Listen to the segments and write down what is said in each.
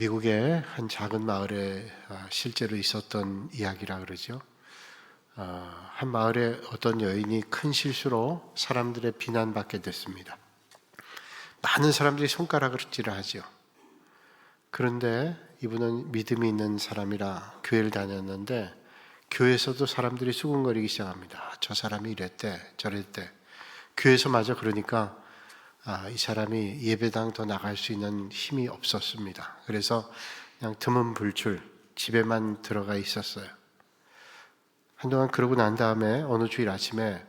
미국의 한 작은 마을에 실제로 있었던 이야기라 그러죠. 한 마을에 어떤 여인이 큰 실수로 사람들의 비난받게 됐습니다. 많은 사람들이 손가락질을 하죠. 그런데 이분은 믿음이 있는 사람이라 교회를 다녔는데 교회에서도 사람들이 수군거리기 시작합니다. 저 사람이 이랬대 저랬대. 교회에서마저 그러니까 이 사람이 예배당 더 나갈 수 있는 힘이 없었습니다. 그래서 그냥 드문 불출 집에만 들어가 있었어요. 한동안 그러고 난 다음에 어느 주일 아침에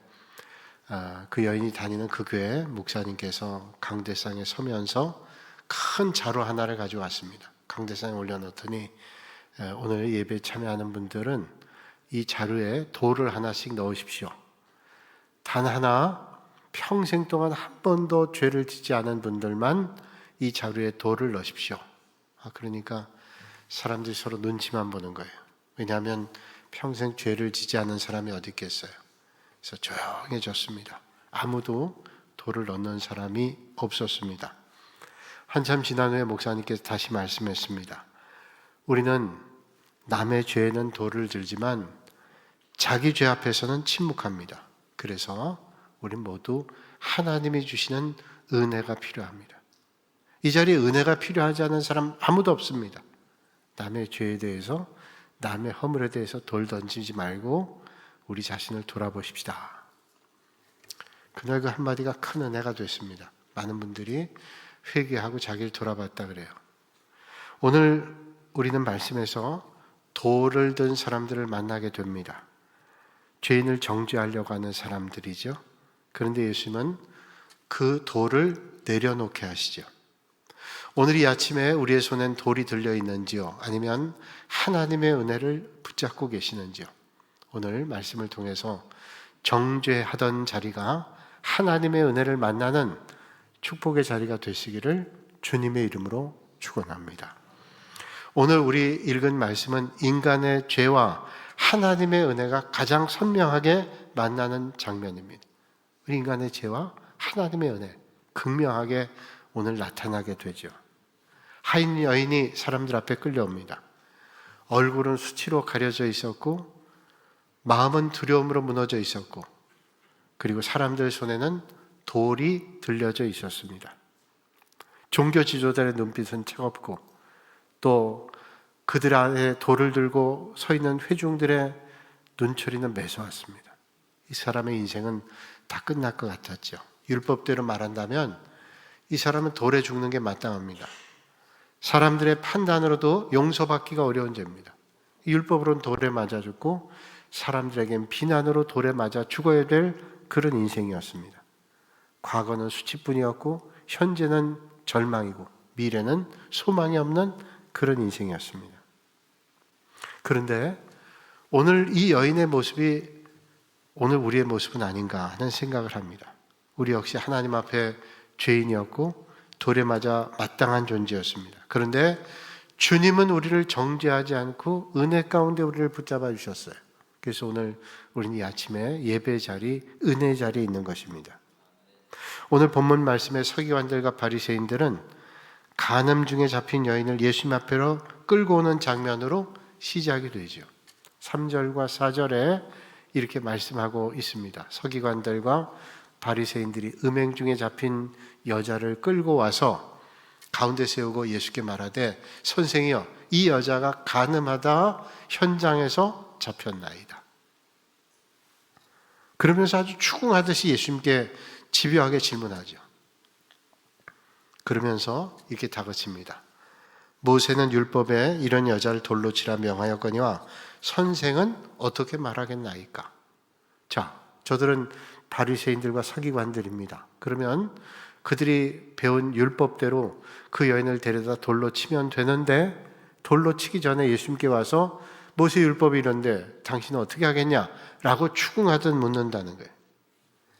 그 여인이 다니는 그 교회 목사님께서 강대상에 서면서 큰 자루 하나를 가져왔습니다. 강대상에 올려놓더니 오늘 예배에 참여하는 분들은 이 자루에 돌을 하나씩 넣으십시오. 단 하나 평생 동안 한 번도 죄를 짓지 않은 분들만 이 자루에 돌을 넣으십시오. 그러니까 사람들이 서로 눈치만 보는 거예요. 왜냐하면 평생 죄를 짓지 않은 사람이 어디 있겠어요. 그래서 조용해졌습니다. 아무도 돌을 넣는 사람이 없었습니다. 한참 지난 후에 목사님께서 다시 말씀했습니다. 우리는 남의 죄에는 돌을 들지만 자기 죄 앞에서는 침묵합니다. 그래서 우리 모두 하나님이 주시는 은혜가 필요합니다. 이 자리에 은혜가 필요하지 않은 사람 아무도 없습니다. 남의 죄에 대해서, 남의 허물에 대해서 돌 던지지 말고 우리 자신을 돌아보십시다. 그날 그 한마디가 큰 은혜가 됐습니다. 많은 분들이 회개하고 자기를 돌아봤다 그래요. 오늘 우리는 말씀에서 돌을 든 사람들을 만나게 됩니다. 죄인을 정죄하려고 하는 사람들이죠. 그런데 예수님은 그 돌을 내려놓게 하시죠. 오늘 이 아침에 우리의 손엔 돌이 들려 있는지요? 아니면 하나님의 은혜를 붙잡고 계시는지요? 오늘 말씀을 통해서 정죄하던 자리가 하나님의 은혜를 만나는 축복의 자리가 되시기를 주님의 이름으로 축원합니다. 오늘 우리 읽은 말씀은 인간의 죄와 하나님의 은혜가 가장 선명하게 만나는 장면입니다. 우리 인간의 죄와 하나님의 은혜 극명하게 오늘 나타나게 되죠. 하인 여인이 사람들 앞에 끌려옵니다. 얼굴은 수치로 가려져 있었고 마음은 두려움으로 무너져 있었고 그리고 사람들 손에는 돌이 들려져 있었습니다. 종교 지도자의 눈빛은 차갑고 또 그들 안에 돌을 들고 서 있는 회중들의 눈초리는 매서웠습니다. 이 사람의 인생은 다 끝날 것 같았죠. 율법대로 말한다면 이 사람은 돌에 죽는 게 마땅합니다. 사람들의 판단으로도 용서받기가 어려운 죄입니다. 율법으로는 돌에 맞아 죽고 사람들에겐 비난으로 돌에 맞아 죽어야 될 그런 인생이었습니다. 과거는 수치뿐이었고 현재는 절망이고 미래는 소망이 없는 그런 인생이었습니다. 그런데 오늘 이 여인의 모습이 오늘 우리의 모습은 아닌가 하는 생각을 합니다. 우리 역시 하나님 앞에 죄인이었고 돌에 맞아 마땅한 존재였습니다. 그런데 주님은 우리를 정죄하지 않고 은혜 가운데 우리를 붙잡아 주셨어요. 그래서 오늘 우리는 이 아침에 예배 자리, 은혜 자리에 있는 것입니다. 오늘 본문 말씀의 서기관들과 바리새인들은 간음 중에 잡힌 여인을 예수님 앞으로 끌고 오는 장면으로 시작이 되죠. 3절과 4절에 이렇게 말씀하고 있습니다. 서기관들과 바리새인들이 음행 중에 잡힌 여자를 끌고 와서 가운데 세우고 예수께 말하되 선생이여 이 여자가 간음하다 현장에서 잡혔나이다. 그러면서 아주 추궁하듯이 예수님께 집요하게 질문하죠. 그러면서 이렇게 다그칩니다. 모세는 율법에 이런 여자를 돌로 치라 명하였거니와 선생은 어떻게 말하겠나이까? 자, 저들은 바리새인들과 서기관들입니다. 그러면 그들이 배운 율법대로 그 여인을 데려다 돌로 치면 되는데 돌로 치기 전에 예수님께 와서 모세 율법이 이런데 당신은 어떻게 하겠냐? 라고 추궁하듯 묻는다는 거예요.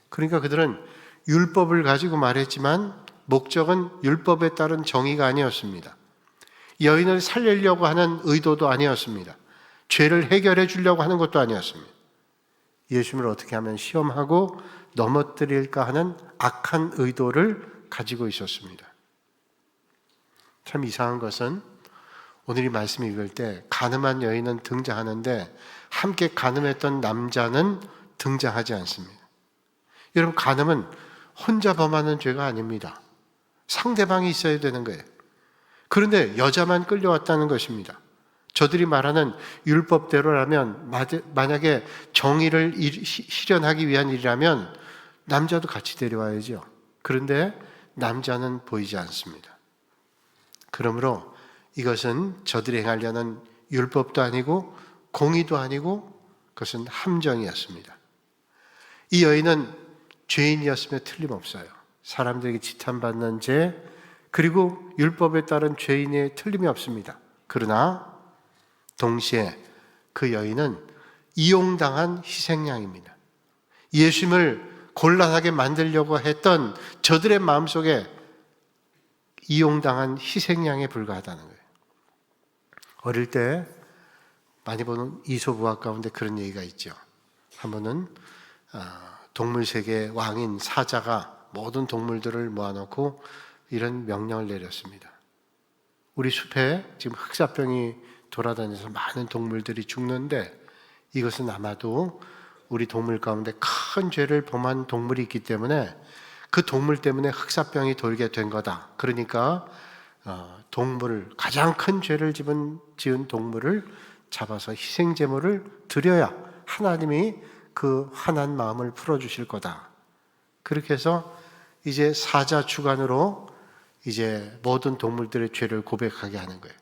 그러니까 그들은 율법을 가지고 말했지만 목적은 율법에 따른 정의가 아니었습니다. 여인을 살리려고 하는 의도도 아니었습니다. 죄를 해결해 주려고 하는 것도 아니었습니다. 예수님을 어떻게 하면 시험하고 넘어뜨릴까 하는 악한 의도를 가지고 있었습니다. 참 이상한 것은 오늘 이 말씀 읽을 때 간음한 여인은 등장하는데 함께 간음했던 남자는 등장하지 않습니다. 여러분, 간음은 혼자 범하는 죄가 아닙니다. 상대방이 있어야 되는 거예요. 그런데 여자만 끌려왔다는 것입니다. 저들이 말하는 율법대로라면, 만약에 정의를 실현하기 위한 일이라면 남자도 같이 데려와야죠. 그런데 남자는 보이지 않습니다. 그러므로 이것은 저들이 행하려는 율법도 아니고 공의도 아니고 그것은 함정이었습니다. 이 여인은 죄인이었으며 틀림없어요. 사람들에게 지탄받는 죄, 그리고 율법에 따른 죄인의 틀림이 없습니다. 그러나 동시에 그 여인은 이용당한 희생양입니다. 예수님을 곤란하게 만들려고 했던 저들의 마음속에 이용당한 희생양에 불과하다는 거예요. 어릴 때 많이 보는 이솝우화 가운데 그런 얘기가 있죠. 한 번은 동물 세계의 왕인 사자가 모든 동물들을 모아놓고 이런 명령을 내렸습니다. 우리 숲에 지금 흑사병이 돌아다녀서 많은 동물들이 죽는데 이것은 아마도 우리 동물 가운데 큰 죄를 범한 동물이 있기 때문에 그 동물 때문에 흑사병이 돌게 된 거다. 그러니까 동물을, 가장 큰 죄를 지은 동물을 잡아서 희생제물을 드려야 하나님이 그 화난 마음을 풀어주실 거다. 그렇게 해서 이제 사자 주관으로 이제 모든 동물들의 죄를 고백하게 하는 거예요.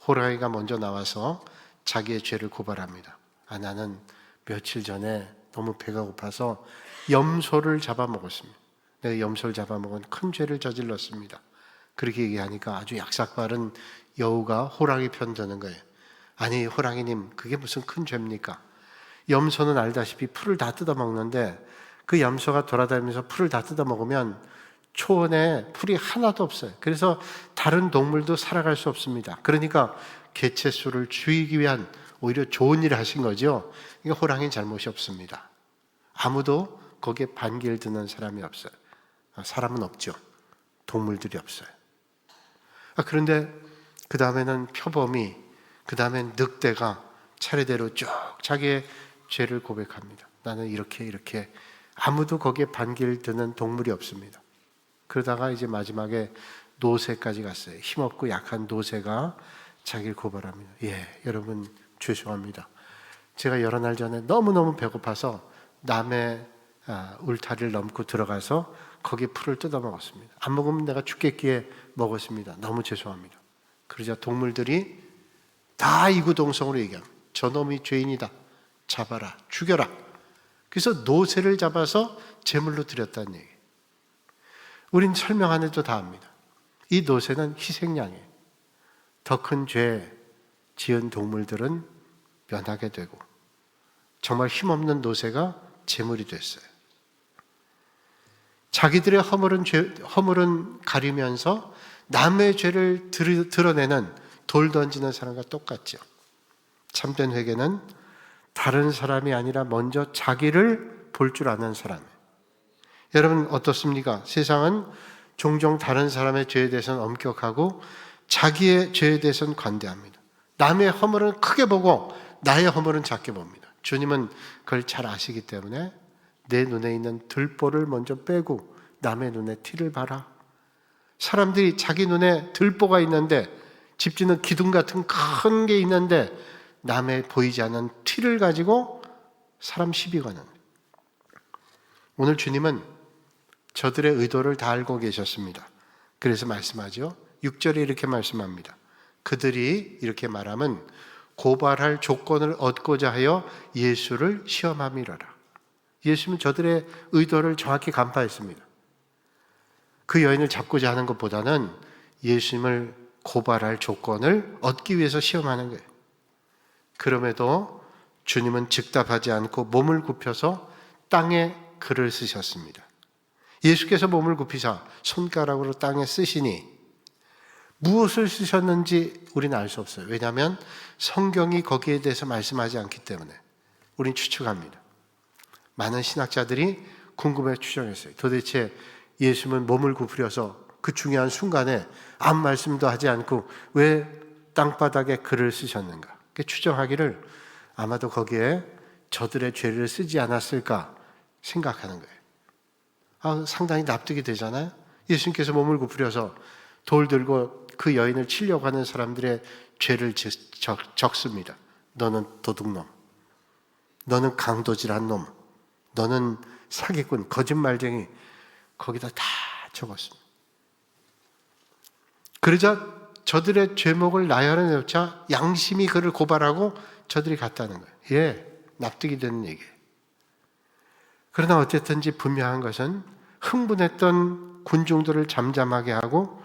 호랑이가 먼저 나와서 자기의 죄를 고발합니다. 나는 며칠 전에 너무 배가 고파서 염소를 잡아먹었습니다. 내가 염소를 잡아먹은 큰 죄를 저질렀습니다. 그렇게 얘기하니까 아주 약삭빠른 여우가 호랑이 편 드는 거예요. 아니, 호랑이님, 그게 무슨 큰 죄입니까? 염소는 알다시피 풀을 다 뜯어먹는데 그 염소가 돌아다니면서 풀을 다 뜯어먹으면 초원에 풀이 하나도 없어요. 그래서 다른 동물도 살아갈 수 없습니다. 그러니까 개체수를 줄이기 위한 오히려 좋은 일을 하신 거죠. 이게 호랑이는 잘못이 없습니다. 아무도 거기에 반기를 드는 사람이 없어요. 사람은 없죠. 동물들이 없어요. 그런데 그 다음에는 표범이, 그 다음엔 늑대가 차례대로 쭉 자기의 죄를 고백합니다. 나는 이렇게 아무도 거기에 반기를 드는 동물이 없습니다. 그러다가 이제 마지막에 노새까지 갔어요. 힘없고 약한 노새가 자기를 고발합니다. 여러분 죄송합니다. 제가 여러 날 전에 너무너무 배고파서 남의 울타리를 넘고 들어가서 거기에 풀을 뜯어먹었습니다. 안 먹으면 내가 죽겠기에 먹었습니다. 너무 죄송합니다. 그러자 동물들이 다 이구동성으로 얘기합니다. 저놈이 죄인이다. 잡아라. 죽여라. 그래서 노새를 잡아서 제물로 드렸다는 얘기예요. 우린 설명 안 해도 다 압니다. 이 노새는 희생양이에요. 더 큰 죄 지은 동물들은 면하게 되고 정말 힘없는 노새가 제물이 됐어요. 자기들의 허물은 가리면서 남의 죄를 드러내는 돌 던지는 사람과 똑같죠. 참된 회개는 다른 사람이 아니라 먼저 자기를 볼 줄 아는 사람이에요. 여러분 어떻습니까? 세상은 종종 다른 사람의 죄에 대해서는 엄격하고 자기의 죄에 대해서는 관대합니다. 남의 허물은 크게 보고 나의 허물은 작게 봅니다. 주님은 그걸 잘 아시기 때문에 내 눈에 있는 들보를 먼저 빼고 남의 눈에 티를 봐라. 사람들이 자기 눈에 들보가 있는데, 집지는 기둥 같은 큰 게 있는데 남의 보이지 않는 티를 가지고 사람 시비 거는. 오늘 주님은 저들의 의도를 다 알고 계셨습니다. 그래서 말씀하죠. 6절에 이렇게 말씀합니다. 그들이 이렇게 말하면 고발할 조건을 얻고자 하여 예수를 시험함이로라. 예수님은 저들의 의도를 정확히 간파했습니다. 그 여인을 잡고자 하는 것보다는 예수님을 고발할 조건을 얻기 위해서 시험하는 거예요. 그럼에도 주님은 즉답하지 않고 몸을 굽혀서 땅에 글을 쓰셨습니다. 예수께서 몸을 굽히사 손가락으로 땅에 쓰시니 무엇을 쓰셨는지 우리는 알 수 없어요. 왜냐하면 성경이 거기에 대해서 말씀하지 않기 때문에 우리는 추측합니다. 많은 신학자들이 궁금해 추정했어요. 도대체 예수님은 몸을 굽히려서 그 중요한 순간에 아무 말씀도 하지 않고 왜 땅바닥에 글을 쓰셨는가? 추정하기를 아마도 거기에 저들의 죄를 쓰지 않았을까 생각하는 거예요. 상당히 납득이 되잖아요. 예수님께서 몸을 굽으려서 돌 들고 그 여인을 치려고 하는 사람들의 죄를 적습니다. 너는 도둑놈, 너는 강도질한 놈, 너는 사기꾼, 거짓말쟁이, 거기다 다 적었습니다. 그러자 저들의 죄목을 나열해놓자 양심이 그를 고발하고 저들이 갔다는 거예요. 예, 납득이 되는 얘기예요. 그러나 어쨌든지 분명한 것은 흥분했던 군중들을 잠잠하게 하고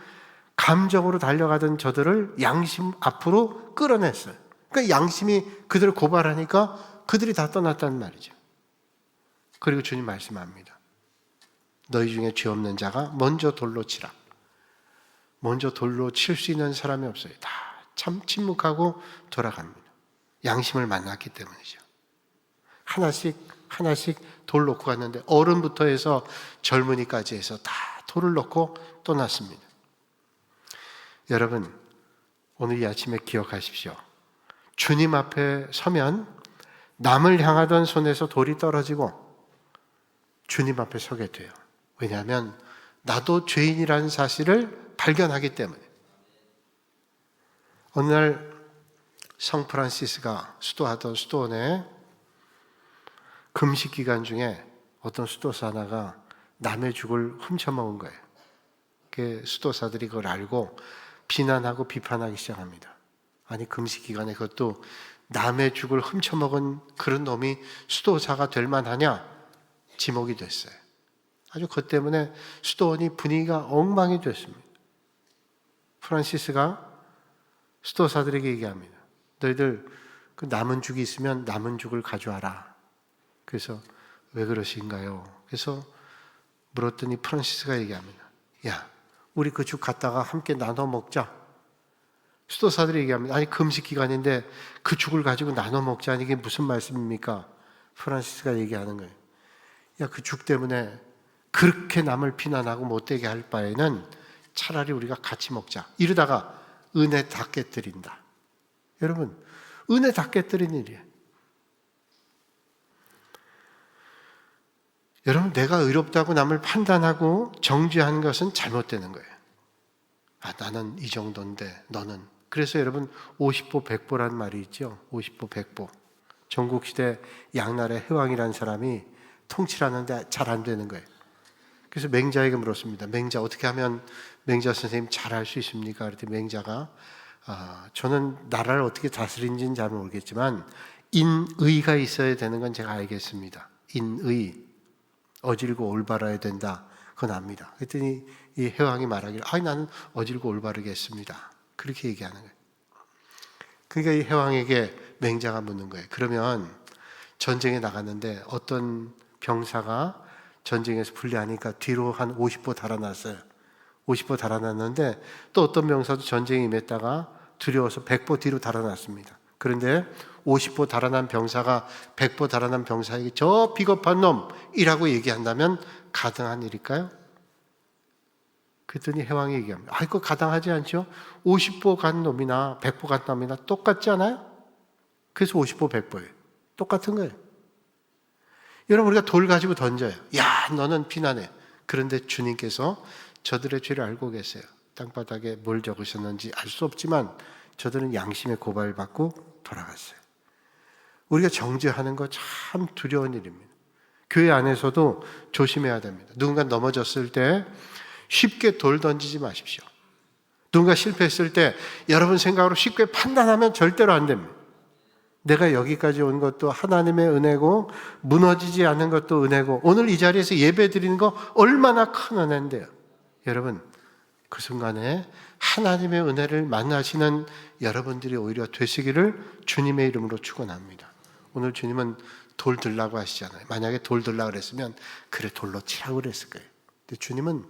감정으로 달려가던 저들을 양심 앞으로 끌어냈어요. 그러니까 양심이 그들을 고발하니까 그들이 다 떠났다는 말이죠. 그리고 주님 말씀합니다. 너희 중에 죄 없는 자가 먼저 돌로 치라. 먼저 돌로 칠 수 있는 사람이 없어요. 다 참 침묵하고 돌아갑니다. 양심을 만났기 때문이죠. 하나씩 돌 놓고 갔는데 어른부터 해서 젊은이까지 해서 다 돌을 놓고 떠났습니다. 여러분, 오늘 이 아침에 기억하십시오. 주님 앞에 서면 남을 향하던 손에서 돌이 떨어지고 주님 앞에 서게 돼요. 왜냐하면 나도 죄인이라는 사실을 발견하기 때문에. 어느 날 성 프란시스가 수도하던 수도원에 금식 기간 중에 어떤 수도사 하나가 남의 죽을 훔쳐먹은 거예요. 그 수도사들이 그걸 알고 비난하고 비판하기 시작합니다. 아니, 금식 기간에 그것도 남의 죽을 훔쳐먹은 그런 놈이 수도사가 될 만하냐? 지목이 됐어요. 아주 그것 때문에 수도원이 분위기가 엉망이 됐습니다. 프란시스가 수도사들에게 얘기합니다. 너희들 그 남은 죽이 있으면 남은 죽을 가져와라. 그래서 왜 그러신가요? 그래서 물었더니 프란시스가 얘기합니다. 야, 우리 그 죽 갖다가 함께 나눠 먹자. 수도사들이 얘기합니다. 아니, 금식 기간인데 그 죽을 가지고 나눠 먹자니 이게 무슨 말씀입니까? 프란시스가 얘기하는 거예요. 야, 그 죽 때문에 그렇게 남을 비난하고 못되게 할 바에는 차라리 우리가 같이 먹자. 이러다가 은혜 다 깨뜨린다. 여러분, 은혜 다 깨뜨린 일이에요. 여러분, 내가 의롭다고 남을 판단하고 정죄하는 것은 잘못되는 거예요. 나는 이 정도인데 너는. 그래서 여러분 50보 100보라는 말이 있죠. 50보 100보. 전국시대 양날의 해왕이라는 사람이 통치를 하는데 잘 안 되는 거예요. 그래서 맹자에게 물었습니다. 맹자, 어떻게 하면 맹자 선생님 잘할 수 있습니까? 그랬더니 맹자가 저는 나라를 어떻게 다스린지는 잘 모르겠지만 인의가 있어야 되는 건 제가 알겠습니다. 인의, 어질고 올바라야 된다. 그건 압니다. 그랬더니 이 해왕이 말하기를 나는 어질고 올바르게 했습니다. 그렇게 얘기하는 거예요. 그러니까 이 해왕에게 맹자가 묻는 거예요. 그러면 전쟁에 나갔는데 어떤 병사가 전쟁에서 불리하니까 뒤로 한 50보 달아났어요. 50보 달아났는데 또 어떤 병사도 전쟁에 임했다가 두려워서 100보 뒤로 달아났습니다. 그런데 50보 달아난 병사가 100보 달아난 병사에게 저 비겁한 놈이라고 얘기한다면 가능한 일일까요? 그랬더니 해왕이 얘기합니다. 그거 가당하지 않죠? 50보 간 놈이나 100보 간 놈이나 똑같지 않아요? 그래서 50보 100보예요. 똑같은 거예요. 여러분, 우리가 돌 가지고 던져요. 야, 너는 비난해. 그런데 주님께서 저들의 죄를 알고 계세요. 땅바닥에 뭘 적으셨는지 알 수 없지만 저들은 양심의 고발을 받고 돌아갔어요. 우리가 정죄하는 거 참 두려운 일입니다. 교회 안에서도 조심해야 됩니다. 누군가 넘어졌을 때 쉽게 돌 던지지 마십시오. 누군가 실패했을 때 여러분 생각으로 쉽게 판단하면 절대로 안 됩니다. 내가 여기까지 온 것도 하나님의 은혜고 무너지지 않는 것도 은혜고 오늘 이 자리에서 예배 드리는 거 얼마나 큰 은혜인데요. 여러분, 그 순간에 하나님의 은혜를 만나시는 여러분들이 오히려 되시기를 주님의 이름으로 축원합니다. 오늘 주님은 돌 들라고 하시잖아요. 만약에 돌 들라고 그랬으면 그래 돌로 치라고 그랬을 거예요. 근데 주님은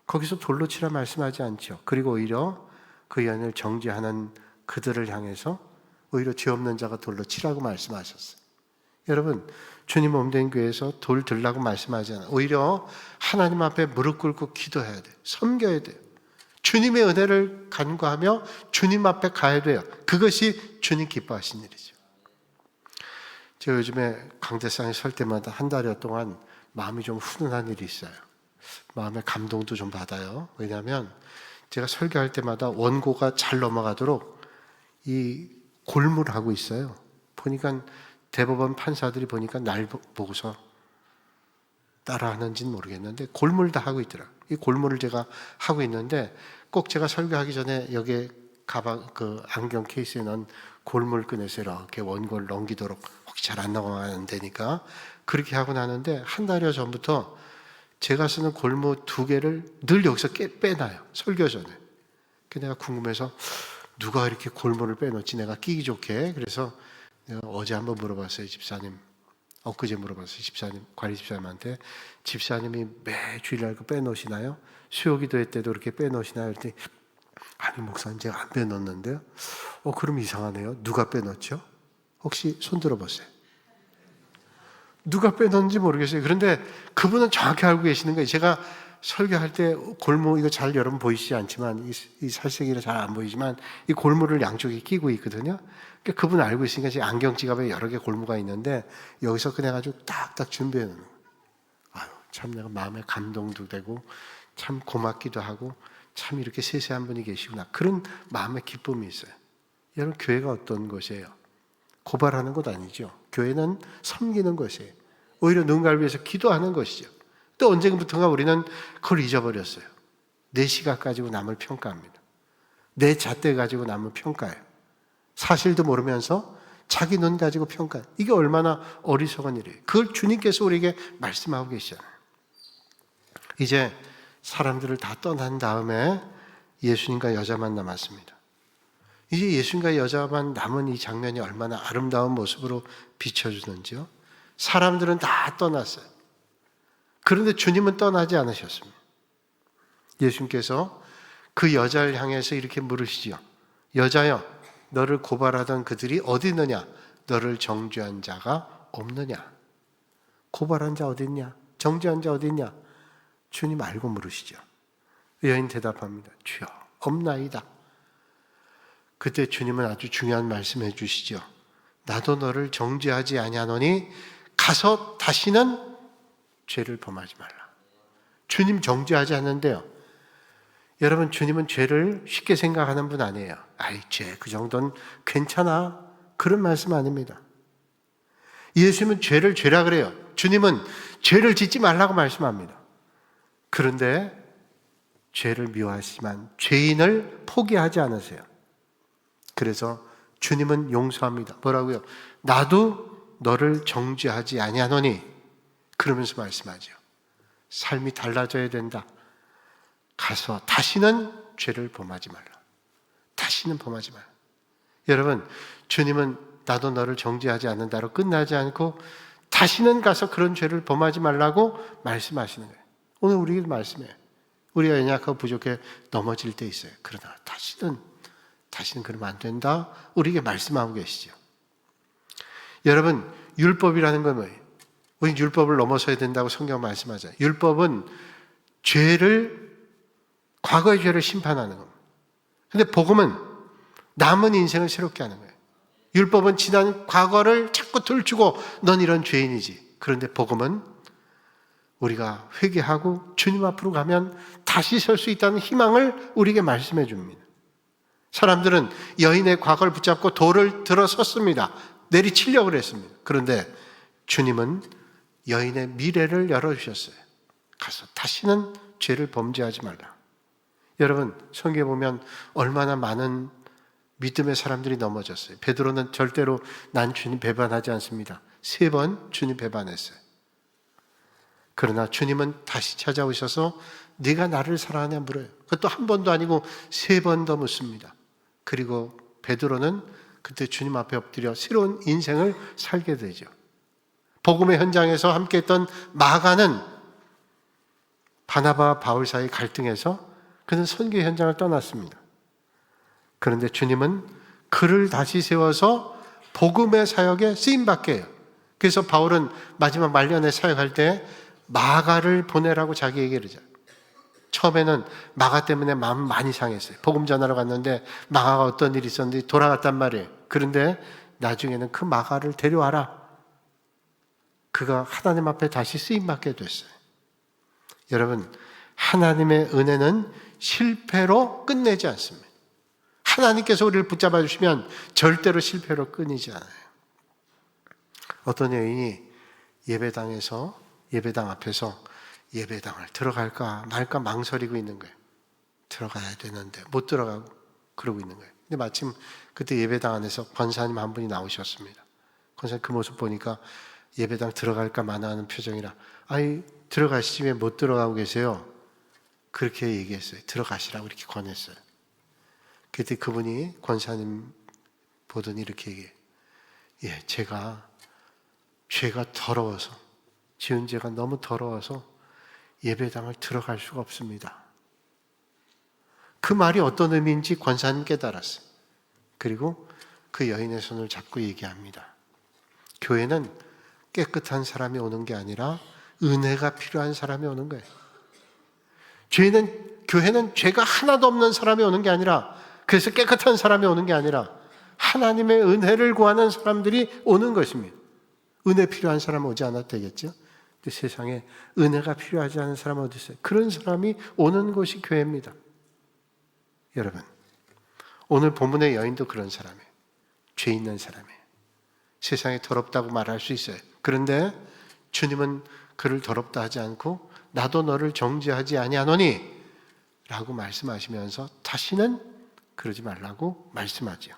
거기서 돌로 치라 말씀하지 않죠. 그리고 오히려 그 연을 정죄하는 그들을 향해서 오히려 죄 없는 자가 돌로 치라고 말씀하셨어요. 여러분, 주님 몸된 교회에서 돌 들라고 말씀하지 않아요. 오히려 하나님 앞에 무릎 꿇고 기도해야 돼요. 섬겨야 돼요. 주님의 은혜를 간구하며 주님 앞에 가야 돼요. 그것이 주님 기뻐하신 일이죠. 제가 요즘에 강대상에 설 때마다 한 달여 동안 마음이 좀 훈훈한 일이 있어요. 마음의 감동도 좀 받아요. 왜냐하면 제가 설교할 때마다 원고가 잘 넘어가도록 이 골무를 하고 있어요. 보니까 대법원 판사들이 보니까 날 보고서 따라하는지는 모르겠는데 골무를 다 하고 있더라고요. 이 골무를 제가 하고 있는데 꼭 제가 설교하기 전에 여기에 가방, 안경 케이스에 넣은 골무를 꺼내서 이렇게 원고를 넘기도록, 혹시 잘 안 넘어가면 되니까 그렇게 하고 나는데 한 달여 전부터 제가 쓰는 골무 2개를 늘 여기서 빼놔요. 설교 전에. 내가 궁금해서 누가 이렇게 골무를 빼놓지, 내가 끼기 좋게. 그래서 내가 어제 한번 물어봤어요. 집사님, 엊그제 물어봤어요. 집사님, 관리 집사님한테. 집사님이 매 주일날 빼놓으시나요? 수요기도회 때도 이렇게 빼놓으시나요? 그랬더니 아니 목사님, 제가 안 빼놓는데요. 그럼 이상하네요. 누가 빼놓죠? 혹시 손 들어보세요. 누가 빼놓는지 모르겠어요. 그런데 그분은 정확히 알고 계시는 거예요. 제가 설교할 때 골무, 이거 잘 여러분 보이시지 않지만, 이 살색이라 잘 안 보이지만 이 골무를 양쪽에 끼고 있거든요. 그러니까 그분은 알고 있으니까 제 안경 지갑에 여러 개 골무가 있는데 여기서 꺼내가지고 딱딱 준비해 놓는 거예요. 아유, 참 내가 마음에 감동도 되고 참 고맙기도 하고, 참 이렇게 세세한 분이 계시구나, 그런 마음의 기쁨이 있어요. 여러분, 교회가 어떤 곳이에요? 고발하는 것 아니죠. 교회는 섬기는 것이에요. 오히려 누군가를 위해서 기도하는 것이죠. 또 언젠가부터가 우리는 그걸 잊어버렸어요. 내 시각 가지고 남을 평가합니다. 내 잣대 가지고 남을 평가해요. 사실도 모르면서 자기 눈 가지고 평가해요. 이게 얼마나 어리석은 일이에요. 그걸 주님께서 우리에게 말씀하고 계시잖아요. 이제 사람들을 다 떠난 다음에 예수님과 여자만 남았습니다. 이제 예수님과 여자만 남은 이 장면이 얼마나 아름다운 모습으로 비춰주는지요. 사람들은 다 떠났어요. 그런데 주님은 떠나지 않으셨습니다. 예수님께서 그 여자를 향해서 이렇게 물으시죠. 여자여, 너를 고발하던 그들이 어디 있느냐? 너를 정죄한 자가 없느냐? 고발한 자 어디 있냐? 정죄한 자 어디 있냐? 주님 알고 물으시죠. 여인 대답합니다. 주여, 없나이다. 그때 주님은 아주 중요한 말씀해 주시죠. 나도 너를 정죄하지 아니하노니 가서 다시는 죄를 범하지 말라. 주님 정죄하지 않는데요. 여러분, 주님은 죄를 쉽게 생각하는 분 아니에요. 아이, 죄 그 정도는 괜찮아, 그런 말씀 아닙니다. 예수님은 죄를 죄라 그래요. 주님은 죄를 짓지 말라고 말씀합니다. 그런데 죄를 미워하시지만 죄인을 포기하지 않으세요. 그래서 주님은 용서합니다. 뭐라고요? 나도 너를 정죄하지 아니하노니, 그러면서 말씀하죠. 삶이 달라져야 된다. 가서 다시는 죄를 범하지 말라. 다시는 범하지 말라. 여러분, 주님은 나도 너를 정죄하지 않는다로 끝나지 않고 다시는 가서 그런 죄를 범하지 말라고 말씀하시는 거예요. 오늘 우리에게 말씀해요. 우리가 연약하고 부족해 넘어질 때 있어요. 그러나 다시는 그러면 안 된다, 우리에게 말씀하고 계시죠. 여러분, 율법이라는 건 뭐예요? 우리 율법을 넘어서야 된다고 성경 말씀하잖아요. 율법은 과거의 죄를 심판하는 겁니다. 그런데 복음은 남은 인생을 새롭게 하는 거예요. 율법은 지난 과거를 자꾸 들추고 넌 이런 죄인이지. 그런데 복음은 우리가 회개하고 주님 앞으로 가면 다시 설 수 있다는 희망을 우리에게 말씀해 줍니다. 사람들은 여인의 과거를 붙잡고 돌을 들어 섰습니다. 내리치려고 했습니다. 그런데 주님은 여인의 미래를 열어주셨어요. 가서 다시는 죄를 범죄하지 말라. 여러분, 성경에 보면 얼마나 많은 믿음의 사람들이 넘어졌어요. 베드로는 절대로 난 주님 배반하지 않습니다. 3번 주님 배반했어요. 그러나 주님은 다시 찾아오셔서 네가 나를 사랑하냐 물어요. 그것도 한 번도 아니고 3번 더 묻습니다. 그리고 베드로는 그때 주님 앞에 엎드려 새로운 인생을 살게 되죠. 복음의 현장에서 함께했던 마가는 바나바와 바울 사이 갈등에서 그는 선교 현장을 떠났습니다. 그런데 주님은 그를 다시 세워서 복음의 사역에 쓰임받게 해요. 그래서 바울은 마지막 말년에 사역할 때 마가를 보내라고 자기에게 그러죠. 처음에는 마가 때문에 마음 많이 상했어요. 복음 전하러 갔는데 마가가 어떤 일이 있었는지 돌아갔단 말이에요. 그런데 나중에는 그 마가를 데려와라. 그가 하나님 앞에 다시 쓰임받게 됐어요. 여러분, 하나님의 은혜는 실패로 끝내지 않습니다. 하나님께서 우리를 붙잡아 주시면 절대로 실패로 끊이지 않아요. 어떤 여인이 예배당 앞에서 예배당을 들어갈까 말까 망설이고 있는 거예요. 들어가야 되는데 못 들어가고 그러고 있는 거예요. 근데 마침 그때 예배당 안에서 권사님 한 분이 나오셨습니다. 권사님 그 모습 보니까 예배당 들어갈까 마나하는 표정이라, 아니 들어가시지 왜 못 들어가고 계세요? 그렇게 얘기했어요. 들어가시라고 이렇게 권했어요. 그때 그분이 권사님 보더니 이렇게 얘기해요. 예, 제가 죄가 더러워서, 지은 죄가 너무 더러워서 예배당을 들어갈 수가 없습니다. 그 말이 어떤 의미인지 권사님 깨달았어요. 그리고 그 여인의 손을 잡고 얘기합니다. 교회는 깨끗한 사람이 오는 게 아니라 은혜가 필요한 사람이 오는 거예요. 교회는 죄가 하나도 없는 사람이 오는 게 아니라, 그래서 깨끗한 사람이 오는 게 아니라 하나님의 은혜를 구하는 사람들이 오는 것입니다. 은혜 필요한 사람은 오지 않아도 되겠죠? 근데 세상에 은혜가 필요하지 않은 사람은 어디 있어요? 그런 사람이 오는 곳이 교회입니다. 여러분, 오늘 본문의 여인도 그런 사람이에요. 죄 있는 사람이에요. 세상에 더럽다고 말할 수 있어요. 그런데 주님은 그를 더럽다 하지 않고 나도 너를 정죄하지 아니하노니 라고 말씀하시면서 다시는 그러지 말라고 말씀하죠.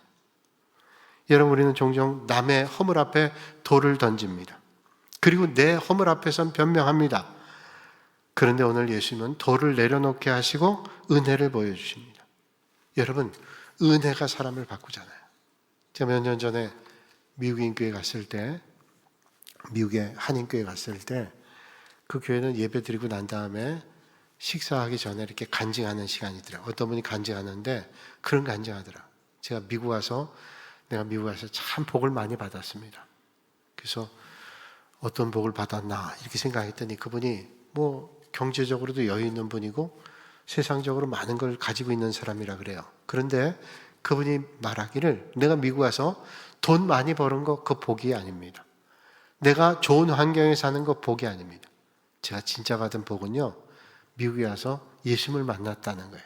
여러분, 우리는 종종 남의 허물 앞에 돌을 던집니다. 그리고 내 허물 앞에선 변명합니다. 그런데 오늘 예수님은 돌을 내려놓게 하시고 은혜를 보여주십니다. 여러분, 은혜가 사람을 바꾸잖아요. 제가 몇 년 전에 미국의 한인교회 갔을 때 그 교회는 예배 드리고 난 다음에 식사하기 전에 이렇게 간증하는 시간이 있더라고요. 어떤 분이 간증하는데 그런 간증하더라. 내가 미국 와서 참 복을 많이 받았습니다. 그래서 어떤 복을 받았나 이렇게 생각했더니 그분이 뭐 경제적으로도 여유 있는 분이고 세상적으로 많은 걸 가지고 있는 사람이라 그래요. 그런데 그분이 말하기를, 내가 미국 와서 돈 많이 버는 거 그 복이 아닙니다. 내가 좋은 환경에 사는 거 복이 아닙니다. 제가 진짜 받은 복은요, 미국에 와서 예수님을 만났다는 거예요.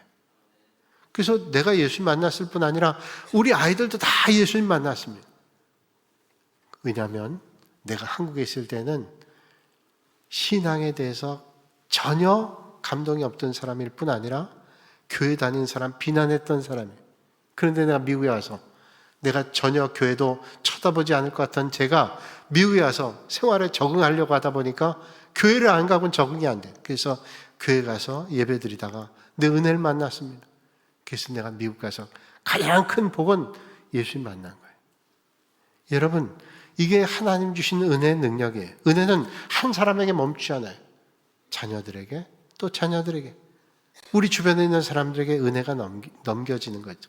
그래서 내가 예수님 만났을 뿐 아니라 우리 아이들도 다 예수님 만났습니다. 왜냐하면 내가 한국에 있을 때는 신앙에 대해서 전혀 감동이 없던 사람일 뿐 아니라 교회 다니는 사람 비난했던 사람이에요. 그런데 내가 미국에 와서 내가 전혀 교회도 쳐다보지 않을 것 같은 제가 미국에 와서 생활에 적응하려고 하다 보니까 교회를 안 가고는 적응이 안 돼. 그래서 교회 가서 예배 드리다가 내 은혜를 만났습니다. 그래서 내가 미국 가서 가장 큰 복은 예수님 만난 거예요. 여러분, 이게 하나님 주신 은혜의 능력이에요. 은혜는 한 사람에게 멈추지 않아요. 자녀들에게, 또 자녀들에게, 우리 주변에 있는 사람들에게 은혜가 넘겨지는 거죠.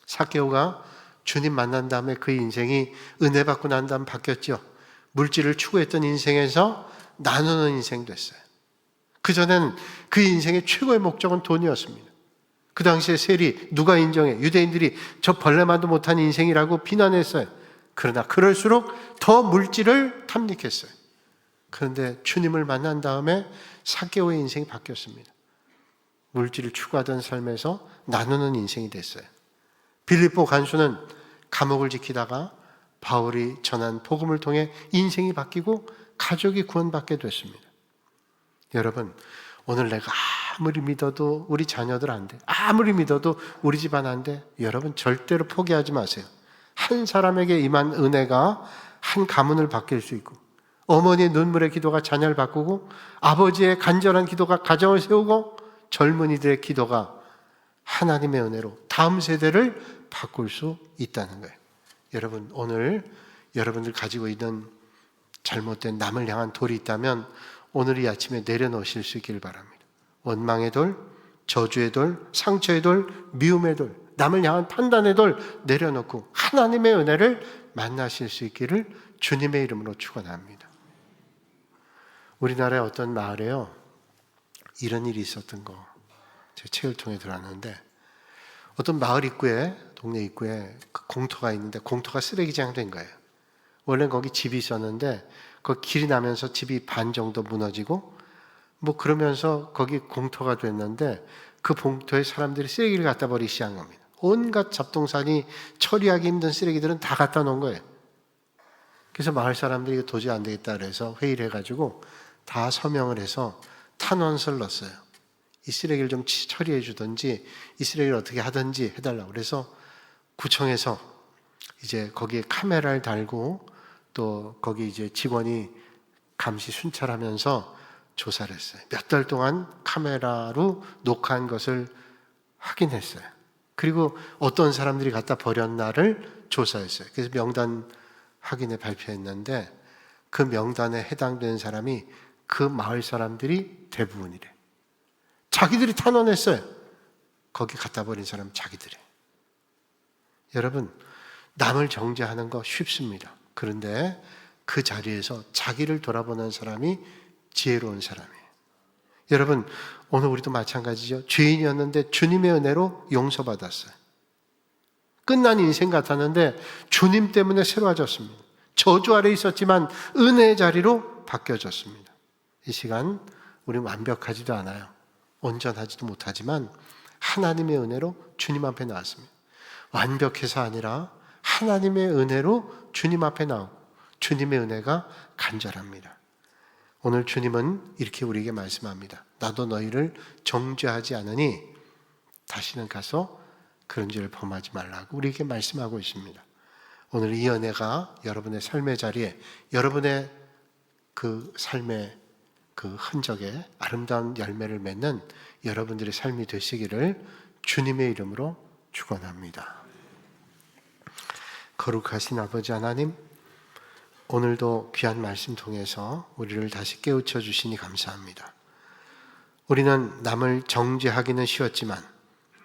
삭개오가 주님 만난 다음에 그 인생이 은혜 받고 난 다음 바뀌었죠. 물질을 추구했던 인생에서 나누는 인생 됐어요. 그전에는 그 인생의 최고의 목적은 돈이었습니다. 그 당시에 세리 누가 인정해? 유대인들이 저 벌레만도 못한 인생이라고 비난했어요. 그러나 그럴수록 더 물질을 탐닉했어요. 그런데 주님을 만난 다음에 삭개오의 인생이 바뀌었습니다. 물질을 추구하던 삶에서 나누는 인생이 됐어요. 빌립보 간수는 감옥을 지키다가 바울이 전한 복음을 통해 인생이 바뀌고 가족이 구원받게 됐습니다. 여러분, 오늘 내가 아무리 믿어도 우리 자녀들 안 돼. 아무리 믿어도 우리 집안 안 돼. 여러분, 절대로 포기하지 마세요. 한 사람에게 임한 은혜가 한 가문을 바뀔 수 있고, 어머니의 눈물의 기도가 자녀를 바꾸고, 아버지의 간절한 기도가 가정을 세우고, 젊은이들의 기도가 하나님의 은혜로 다음 세대를 바꿀 수 있다는 거예요. 여러분, 오늘 여러분들 가지고 있는 잘못된 남을 향한 돌이 있다면 오늘 이 아침에 내려놓으실 수 있기를 바랍니다. 원망의 돌, 저주의 돌, 상처의 돌, 미움의 돌, 남을 향한 판단의 돌 내려놓고 하나님의 은혜를 만나실 수 있기를 주님의 이름으로 축원합니다. 우리나라의 어떤 마을에요, 이런 일이 있었던 거 제 책을 통해 들었는데, 어떤 마을 입구에, 동네 입구에 그 공터가 있는데 공터가 쓰레기장 된 거예요. 원래 거기 집이 있었는데 그 길이 나면서 집이 반 정도 무너지고 뭐 그러면서 거기 공터가 됐는데, 그 공터에 사람들이 쓰레기를 갖다 버리기 시작한 겁니다. 온갖 잡동사니 처리하기 힘든 쓰레기들은 다 갖다 놓은 거예요. 그래서 마을 사람들이 이거 도저히 안 되겠다 그래서 회의를 해가지고 다 서명을 해서 탄원서를 넣었어요. 이 쓰레기를 좀 처리해 주든지 이 쓰레기를 어떻게 하든지 해달라고. 그래서 구청에서 이제 거기에 카메라를 달고 또 거기 이제 직원이 감시 순찰하면서 조사를 했어요. 몇 달 동안 카메라로 녹화한 것을 확인했어요. 그리고 어떤 사람들이 갖다 버렸나를 조사했어요. 그래서 명단 확인해 발표했는데, 그 명단에 해당되는 사람이 그 마을 사람들이 대부분이래. 자기들이 탄원했어요. 거기 갖다 버린 사람 자기들이. 여러분, 남을 정죄하는 거 쉽습니다. 그런데 그 자리에서 자기를 돌아보는 사람이 지혜로운 사람이에요. 여러분, 오늘 우리도 마찬가지죠. 죄인이었는데 주님의 은혜로 용서받았어요. 끝난 인생 같았는데 주님 때문에 새로워졌습니다. 저주 아래 있었지만 은혜의 자리로 바뀌어졌습니다. 이 시간 우리는 완벽하지도 않아요. 온전하지도 못하지만 하나님의 은혜로 주님 앞에 나왔습니다. 완벽해서 아니라 하나님의 은혜로 주님 앞에 나오고 주님의 은혜가 간절합니다. 오늘 주님은 이렇게 우리에게 말씀합니다. 나도 너희를 정죄하지 않으니 다시는 가서 그런 죄를 범하지 말라고 우리에게 말씀하고 있습니다. 오늘 이 은혜가 여러분의 삶의 자리에, 여러분의 그 삶의 그 흔적에 아름다운 열매를 맺는 여러분들의 삶이 되시기를 주님의 이름으로 축원합니다. 거룩하신 아버지 하나님, 오늘도 귀한 말씀 통해서 우리를 다시 깨우쳐 주시니 감사합니다. 우리는 남을 정죄하기는 쉬웠지만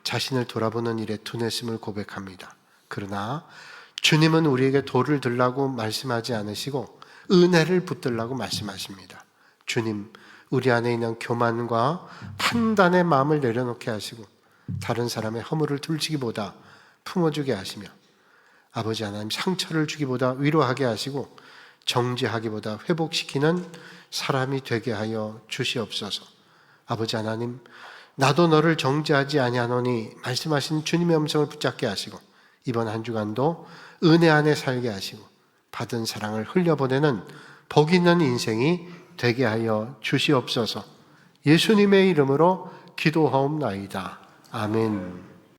자신을 돌아보는 일에 둔했음을 고백합니다. 그러나 주님은 우리에게 돌을 들라고 말씀하지 않으시고 은혜를 붙들라고 말씀하십니다. 주님, 우리 안에 있는 교만과 판단의 마음을 내려놓게 하시고 다른 사람의 허물을 뚫치기보다 품어주게 하시며, 아버지 하나님, 상처를 주기보다 위로하게 하시고 정죄하기보다 회복시키는 사람이 되게 하여 주시옵소서. 아버지 하나님, 나도 너를 정죄하지 아니하노니 말씀하신 주님의 음성을 붙잡게 하시고 이번 한 주간도 은혜 안에 살게 하시고 받은 사랑을 흘려보내는 복 있는 인생이 되게 하여 주시옵소서. 예수님의 이름으로 기도하옵나이다. 아멘.